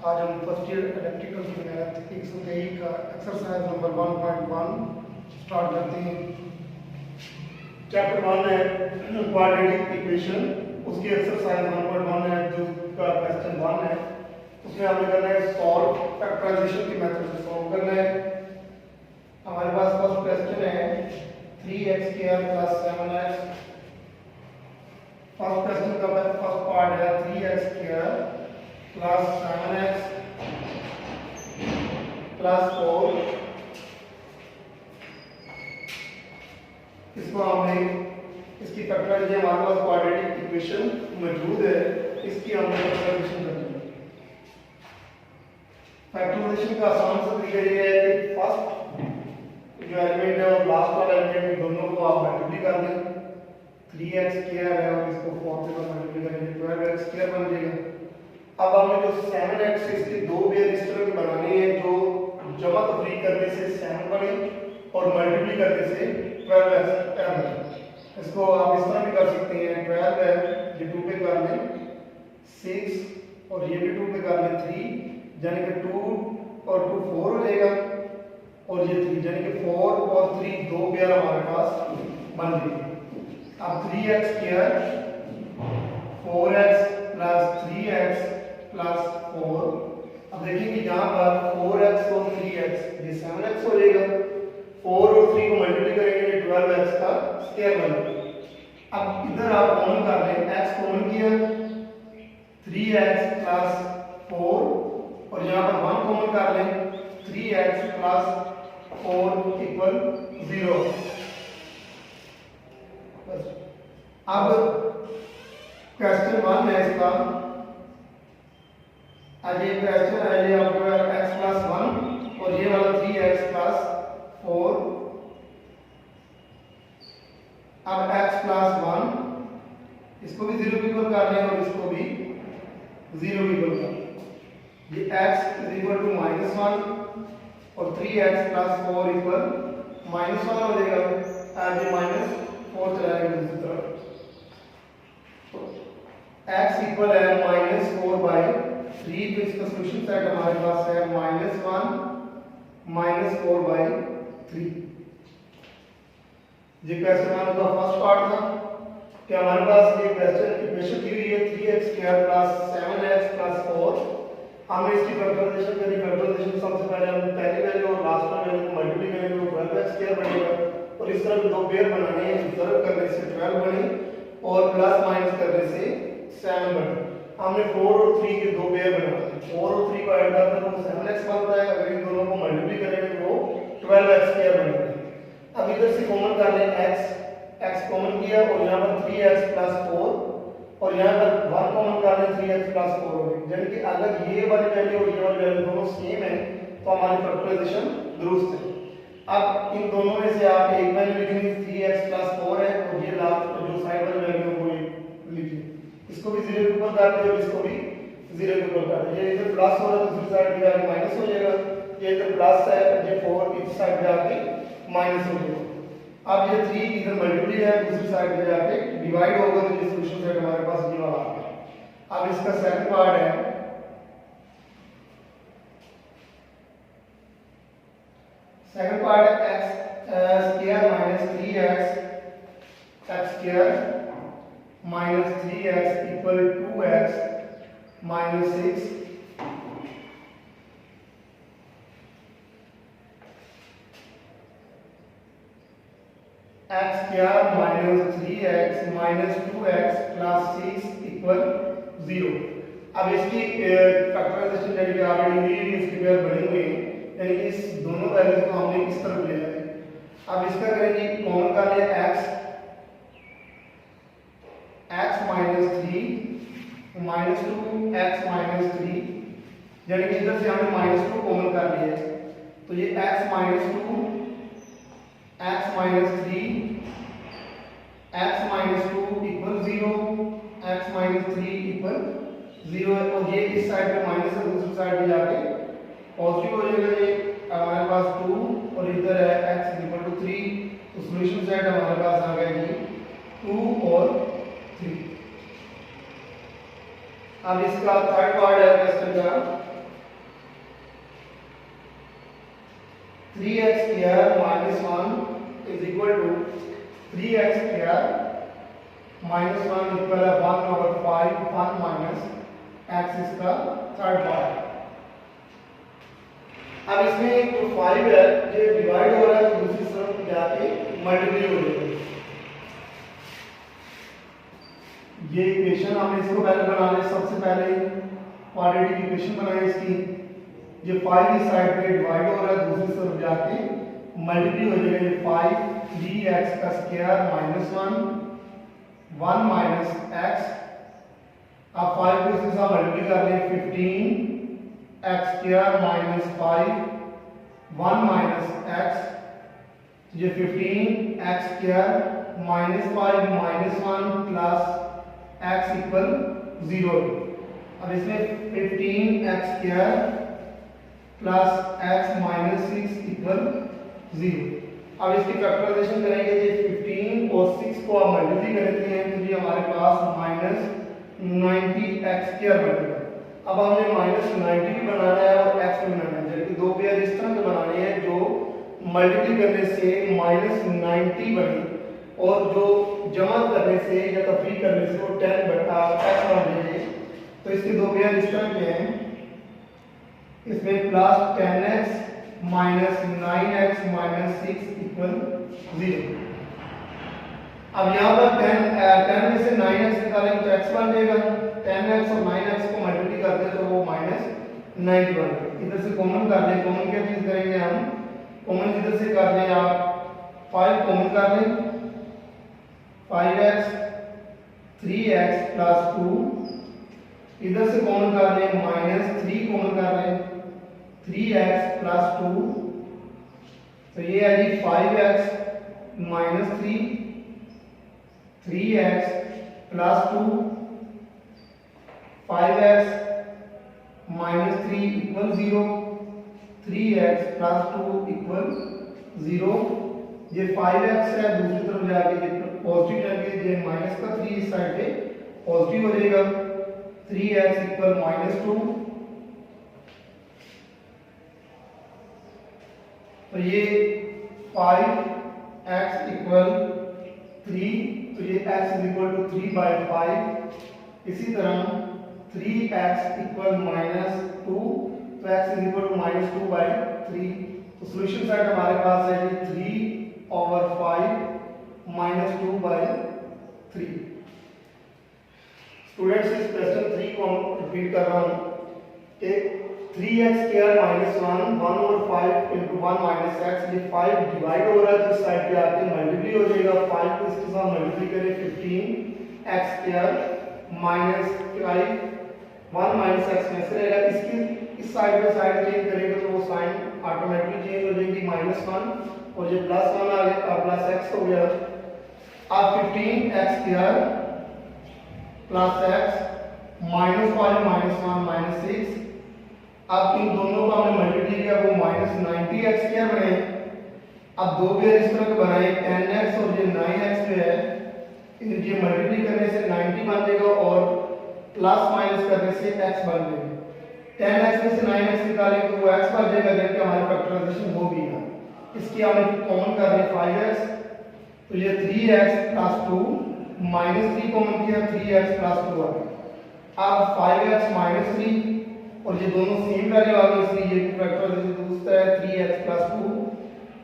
आज हम first year electrical की मैथ 123 का एक्सरसाइज नंबर 1.1 स्टार्ट करते हैं। चैप्टर 1 है क्वाड्रेटिक इक्वेशन, उसकी एक्सरसाइज 1.1 है जो का क्वेश्चन 1 है। उसमें हमें करना है सॉल्व, फैक्टराइजेशन की मेथड से सॉल्व करना है। हमारे पास फर्स्ट क्वेश्चन है 3x square plus 7x। First question का फर्स्ट पार्ट है 3x square plus 7x plus 4। इसको हमने इसकी फैक्टराइजेशन हमारे पास क्वाड्रेटिक इक्वेशन मौजूद है, इसकी हमने फैक्टराइजेशन करनी है। फैक्टराइजेशन का आसान सा तरीका ये है कि फर्स्ट जो एलिमेंट है और लास्ट वाला एलिमेंट दोनों को आप मल्टीप्लाई कर दें। 3x स्क्वायर है और इसको 4 से मल्टीप्लाई करेंगे 12x स्क्वायर बन जाएगा। अब हमें जो 7x है इसके दो बेयर इस तरह के बनाने हैं जो जमा तफरीक करने से 7 बने और मल्टीप्लाई करने से 12x बने। इसको आप इस तरह भी कर सकते हैं, 12 है ये 2 पे कर लें 6 और ये भी 2 पे कर लें 3, यानी कि 2 और 2 4 हो जाएगा और ये 3, यानी कि 4 और 3 दो पेयर हमारे पास बन गए। अब 3x square 4x plus 3x plus 4। अब देखिए कि यहाँ पर 4x और 3x ये 7x हो जाएगा, 4 और 3 को मल्टीप्लाई करेंगे ये 12x का स्क्वायर बनेगा। अब इधर आप कॉमन कर लें, x कॉमन किया 3x प्लस 4 और यहाँ पर 1 कॉमन कर लें 3x प्लस 4 इक्वल 0। अब क्वेश्चन 1 है इसका, आज ये क्वेश्चन है ये आपका x प्लस 1 और ये वाला 3x प्लस 4। अब x प्लस 1 इसको भी 0 इक्वल कर लें और इसको भी 0 इक्वल कर लें। ये x इज इक्वल टू -1 और 3x प्लस 4 इक्वल -1 हो जाएगा। आज ये -4 चलाएगा दूसरी तरफ, x इक्वल है -4/3, तो इसका सॉल्यूशन सेट हमारे पास है -1 -4/3। ये क्वेश्चन का फर्स्ट पार्ट था कि हमारे पास ये क्वेश्चन इक्वेशन दी हुई है 3x square plus 7x plus 4। हमने इसकी फैक्टराइजेशन करी। फैक्टराइजेशन सबसे पहले हम पहली वैल्यू और लास्ट वाली वैल्यू को मल्टीप्लाई करेंगे तो 12x स्क्वायर बनेगा और इस तरह के दो पेयर बनाने हैं, ज़रब करने से 12 बने और प्लस माइनस करने से 7 बने। हमने 4 और 3 के दो पेयर बनाए, 4 और 3 को ऐड करते हैं तो 7x बनता है। अगर इन दोनों को मल्टीप्लाई करेंगे तो वो 12x स्क्वायर बनेगा। अब इधर से कॉमन कर लें x कॉमन किया और यहाँ पर 3x प्लस 4 और यहाँ पर 1 कॉमन कर लें 3x प्लस 4 हो गई। यानी कि अगर ये वाली वैल्यू और ये वाली वैल्यू दोनों सेम है तो हमारी फैक्टराइजेशन दुरुस्त है। अब इन दोनों में से आप एक वैल्यू लिखेंगे 3x प्लस 4 है और ये लास्ट जो साइड वाली वैल्यू है वो लिखिए। इसको भी 0 के ऊपर कर दे और इसको भी 0 के ऊपर कर दे। ये इधर प्लस हो रहा है दूसरी साइड पे जाके माइनस हो जाएगा, ये इधर प्लस है ये 4 इस साइड पे जाके माइनस हो जाएगा। अब ये 3 इधर मल्टीप्लाई है दूसरी साइड पे जाके डिवाइड होगा तो ये सॉल्यूशन सेट हमारे पास ये वाला आ गया। अब इसका सेकंड पार्ट है x square minus 3x x square minus 3x equal 2x minus 6। x square minus 3x minus 2x plus 6 equal 0। अब इसकी फैक्टराइजेशन यानी कि ऑलरेडी हुई है, इसकी पेयर बनी हुई है, यानी कि इस दोनों वैल्यूज को हमने इस तरफ ले जाए। अब इसका करेंगे कॉमन कर लिया x minus 3 minus 2x minus 3, यानी कि इधर से हमने -2 कॉमन कर लिया है तो ये x minus 2 x minus 3 x minus 2 equal 0, x minus 3 equal 0 है और ये इस साइड पे माइनस है दूसरी साइड पे जाके पॉजिटिव हो जाएगा। ये हमारे पास 2 और इधर है x इक्वल टू 3, तो सॉल्यूशन सेट हमारे पास आ गया जी 2 और 3। अब इसका थर्ड पार्ट है क्वेश्चन का 3x square minus 1 is equal to 3x square minus 1 equal है 1/5 1 माइनस x इसका थर्ड पार्ट। अब इसमें जो 5 है ये डिवाइड हो रहा है तो दूसरी तरफ जाके मल्टीप्लाई हो जाएगा। ये इक्वेशन हमने इसको पहले बनाने सबसे पहले क्वाड्रेटिक इक्वेशन बनाई इसकी। ये 5 इस साइड पे डिवाइड हो रहा है दूसरी तरफ जाके मल्टीप्लाई हो जाएगा। ये 5 3x का स्क्वायर माइनस 1 माइनस x। अब 5 को इसके साथ मल्टीप्लाई कर लें 15x square minus 5 1 minus x। ये 15x square minus 5 minus 1 plus x equal 0। अब इसमें 15x square plus x minus 6 equal 0। अब इसकी फैक्टराइजेशन करेंगे। ये 15 और 6 को आप मल्टीप्लाई करते हैं तो ये हमारे पास माइनस 90x स्क्वायर बनेगा। अब हमने माइनस 90 भी बनाना है और x भी बनाना है, जबकि दो पेयर इस तरह के बनाने हैं जो मल्टीप्लाई करने से माइनस 90 बने और जो जमा करने से या तफरीक करने से वो 10 बटा x बन जाए। तो इसके दो पेयर इस तरह के हैं। इसमें plus 10x minus 9x minus 6 equal 0। अब यहाँ पर 10 में से 9x निकालेंगे तो x बन जाएगा। 10x और 9x को मल्टीप्लाई करते हैं तो वो माइनस 90 बन जाएगा। इधर से कॉमन कर लें। कॉमन क्या चीज करेंगे हम? कॉमन इधर से कर लें आप 5 कॉमन कर लें 5x 3x प्लस 2। इधर से कॉमन कर लें माइनस 3 कॉमन कर लें 3x प्लस 2। तो ये है जी 5x minus 3x plus 2 5x minus 3 equal 0 3x plus 2 equal 0। ये 5x है दूसरी तरफ जाके ये पॉजिटिव जाके ये माइनस का 3 इस साइड पे पॉजिटिव हो जाएगा। 3x equal minus 2। तो ये 5x इक्वल 3 तो ये x इज इक्वल टू 3/5। इसी तरह 3x इक्वल माइनस 2 तो x is equal to minus 2/3। तो सॉल्यूशन साइड हमारे पास है ये 3/5 माइनस 2/3। स्टूडेंट्स इस क्वेश्चन 3 को हम रिपीट कर रहा हूँ कि 3x square minus 1/5 into 1 minus x। ये 5 डिवाइड हो रहा है तो इस साइड पे आके मल्टीप्लाई हो जाएगा। 5 को इसके साथ मल्टीप्लाई करें 15x square minus 5 1 minus x में से रहेगा। इसकी इस साइड पे साइड चेंज करेंगे तो वो साइन ऑटोमेटिकली चेंज हो जाएगी -1 और ये +1 आ गया प्लस x हो गया। अब 15x square plus x minus 5 minus 1 minus 6। अब इन दोनों को हमने मल्टीप्लाई किया वो माइनस 90x स्क्वायर बने। अब दो पेयर इस तरह के बनाए 10x और ये 9x पे है। ये मल्टीप्लाई करने से 90 बन जाएगा और प्लस माइनस करने से x बन जाएगा। 10x में से 9x निकालें तो वो x बन जाएगा जबकि हमारी फैक्टराइजेशन हो गई है। इसकी हमने कॉमन कर लिया 5x तो ये 3x प्लस 2 माइनस 3 कॉमन किया 3x प्लस 2 आ गया। अब 5x माइनस 3 और ये दोनों सेम वैल्यू आ गई इसलिए ये फैक्टराइजेशन दूसरा है 3x प्लस 2।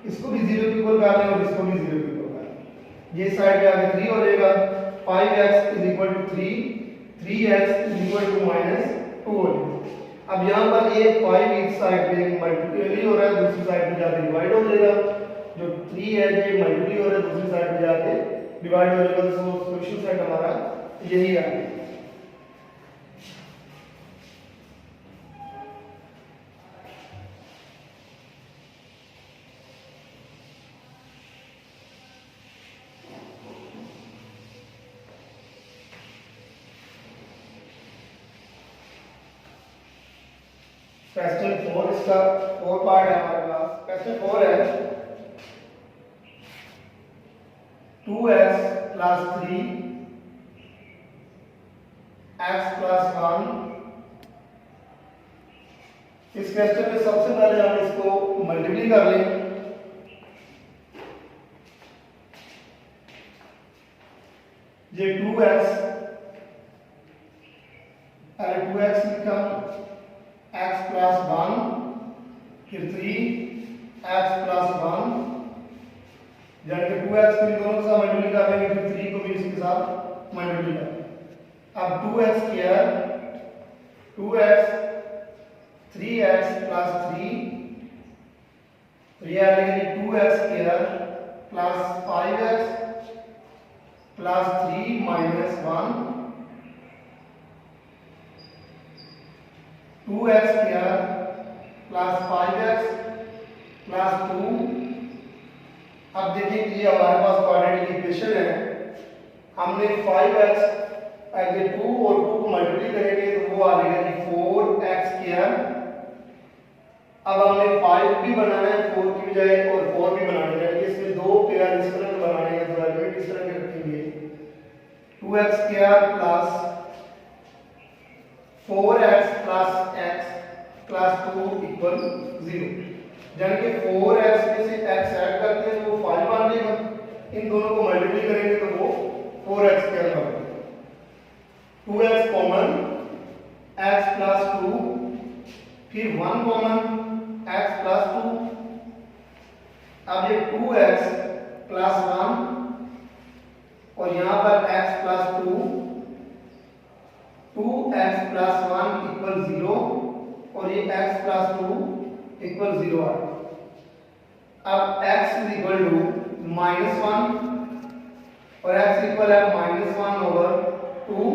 इसको भी 0 के इक्वल कर लें और इसको भी 0 के इक्वल कर लें। ये साइड पे आगे 3 हो जाएगा। 5x is equal to 3 3x is equal to minus 2 हो जाएगा। अब यहाँ पर ये 5 इस साइड पे मल्टीप्लाई हो रहा है दूसरी साइड पे जाके डिवाइड हो जाएगा। जो 3 है ये मल्टीप्लाई हो रहा है दूसरी साइड पे जाके डिवाइड हो जाएगा। तो सॉल्यूशन साइड हमारा यही आ गया। क्वेश्चन 4 इसका 4 पार्ट है हमारे पास। क्वेश्चन 4 है 2s प्लस 3 x प्लस 1। इस क्वेश्चन में सबसे पहले हम इसको मल्टीप्लाई कर लें ये 2x पहले 2x लिखा, x प्लस 1, फिर 3x प्लस 1, यानी कि 2x को इन दोनों के साथ मल्टीप्लाई कर देंगे, फिर 3 को भी इसके साथ मल्टीप्लाई कर देंगे। अब 2x square 2x 3x plus 3, तो ये आ जाएगा 2x square plus 5x plus 3 minus 1, 2x square plus 5x plus 2। अब देखिए कि ये हमारे पास क्वाड्रेटिक इक्वेशन है, हमने 5x आगे 2 और 2 को मल्टीप्लाई करेंगे तो वो आ जाएगा जी 4x स्क्वायर। अब हमने 5 भी बनाना है 4 की बजाय और 4 भी बनाना है, यानी इसमें दो पेयर इस तरह के बनाने हैं, तो एलिमेंट इस तरह के रखेंगे 2x square plus 4x plus x plus 2 equal 0, यानी कि 4x में से x ऐड करते हैं तो वो 5 बन जाएगा, इन दोनों को मल्टीप्लाई करेंगे तो वो 4x स्क्वायर बन जाएगा। 2x कॉमन x प्लस 2, फिर 1 कॉमन x प्लस 2। अब ये 2x प्लस 1 और यहाँ पर x plus 2, 2x plus 1 equal 0 और ये x प्लस 2 इक्वल 0 आ गया। अब x इज इक्वल टू -1 और x इक्वल है -1/2।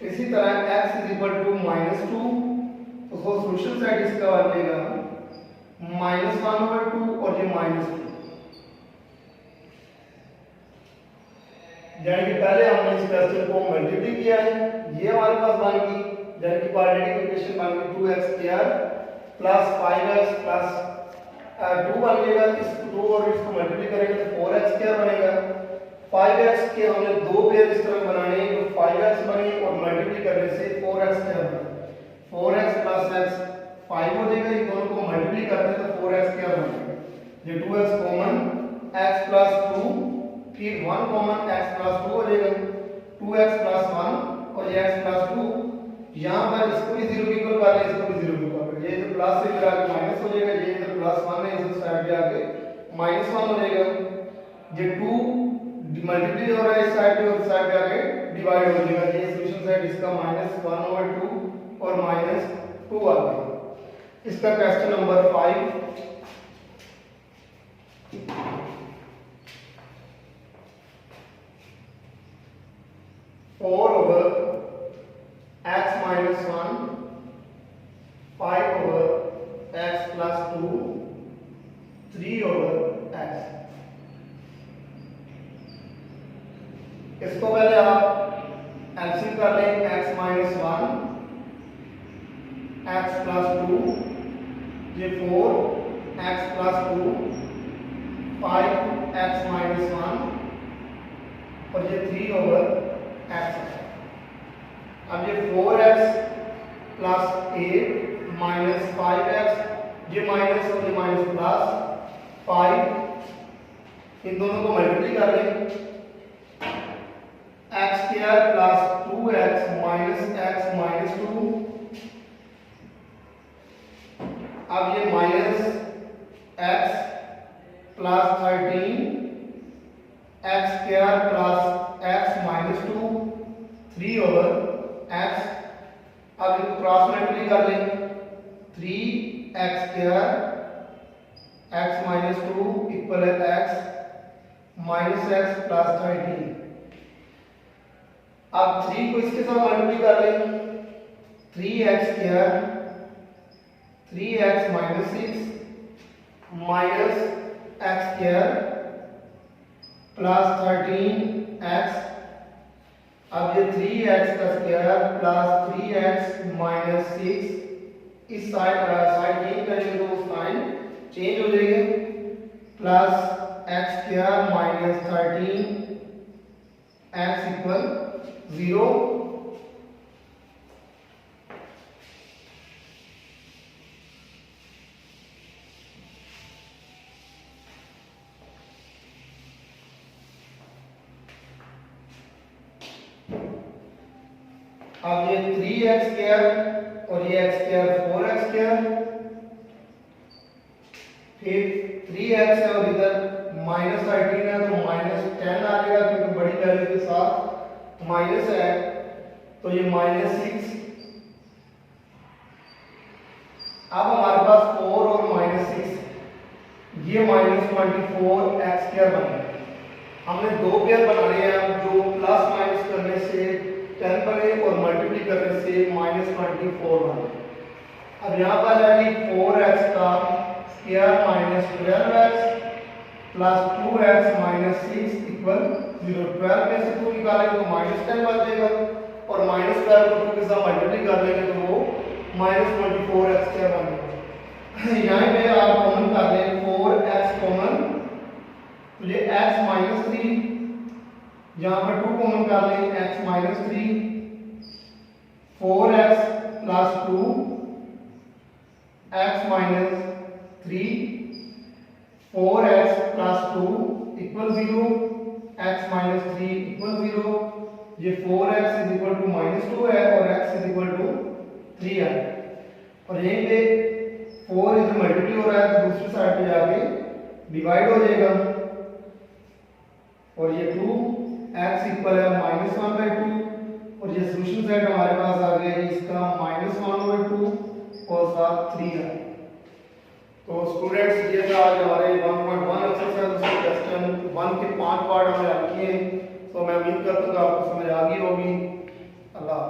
इसी तरह x इज इक्वल टू -2, तो सॉल्यूशन सेट इसका बनेगा -1/2 और ये -2, यानी कि पहले हमने इस क्वेश्चन को मल्टीप्लाई किया है, ये हमारे पास बन गई, यानी कि क्वाड्रेटिक इक्वेशन बन गई 2x square plus 5x plus 2 बन जाएगा, इस 2 और इसको मल्टीप्लाई करेंगे तो 4x स्क्वायर बनेगा। 5x के हमने दो पेयर इस तरह बनाने हैं, तो 5x बने और मल्टीप्लाई करने से 4x स्क्वायर बने, 4x प्लस x 5 हो जाएगा, ये दोनों को मल्टीप्लाई करते हैं तो 4x स्क्वायर बनेगा। ये 2x कॉमन x प्लस 2, फिर 1 कॉमन x प्लस 2 हो जाएगा, 2x प्लस 1 और ये x प्लस 2, यहाँ पर इसको भी 0 के इक्वल कर लें, इसको भी 0 के इक्वल कर, ये इधर प्लस से इधर आके माइनस हो जाएगा, ये इधर +1 है, इस साइड पे आके -1 हो जाएगा। ये 2 मल्टीप्लाई हो रहा है इस साइड पे और इस साइड पे आके डिवाइड हो जाएगा, ये सॉल्यूशन सेट इसका -1/2 और -2 आ गया। इसका question number 5, 4/x minus 1, 5/x plus 2, 3/x। इसको पहले आप एलसीएम कर लें, x minus 1, x plus 2, ये 4, x plus 2, 5x minus 1 और ये 3/x। अब ये 4x प्लस 8 माइनस 5x, ये माइनस और ये माइनस प्लस 5, इन दोनों को मल्टीप्लाई कर लें, x square plus 2x minus x minus 2। अब ये minus x plus 13 x square plus x minus 2 3/x। अब इनको क्रॉस मल्टीप्लाई कर लें, 3x square x minus 2 equal है x माइनस x प्लस 13। अब 3 को इसके साथ मल्टीप्लाई कर लें, 3x square 3x minus 6 minus x square plus 13x। अब ये 3x का स्क्वायर प्लस 3x माइनस 6, इस साइड चेंज करेंगे तो साइन चेंज हो जाएगा, plus x square minus 13x equal 0। अब ये 3x² और ये x² 4x², फिर 3x है और इधर -13 है तो -10 आ जाएगा क्योंकि बड़ी वैल्यू के साथ माइनस है, तो ये -6। अब हमारे पास 4 और -6, ये -24x² बन गया। हमने दो पेयर बनाने हैं जो प्लस माइनस करने से 10 बने और मल्टीप्लाई करने से -24 बने। अब यहाँ पर आएगी 4x का square -12x plus 2x -6 equal 0। 12 में से 2 निकालेंगे तो -10 बचेगा और -12 को 2 के साथ मल्टीप्लाई कर लेंगे तो वो -24x² बनेगा। यहाँ पे आप कॉमन कर लें 4x कॉमन, तो ये x -3, यहाँ पर 2 कॉमन कर लें x -3, 4x plus 2 x -3, 4x plus 2 equal 0, x -3 equal 0। ये 4x इज इक्वल टू -2 है और x इज इक्वल टू 3 है। और यहीं पे 4 इधर मल्टीप्लाई हो रहा है तो दूसरी साइड पे जाके डिवाइड हो जाएगा और ये 2 x इक्वल है -1/2 और ये सॉल्यूशन सेट हमारे पास आ गया इसका -1/2 और साथ 3 है। तो स्टूडेंट्स ये था आज हमारे 1.1 एक्सरसाइज उसके क्वेश्चन 1 के 5 पार्ट हमने हल किए। तो मैं उम्मीद करता हूँ आपको समझ आ गई होगी। अल्लाह।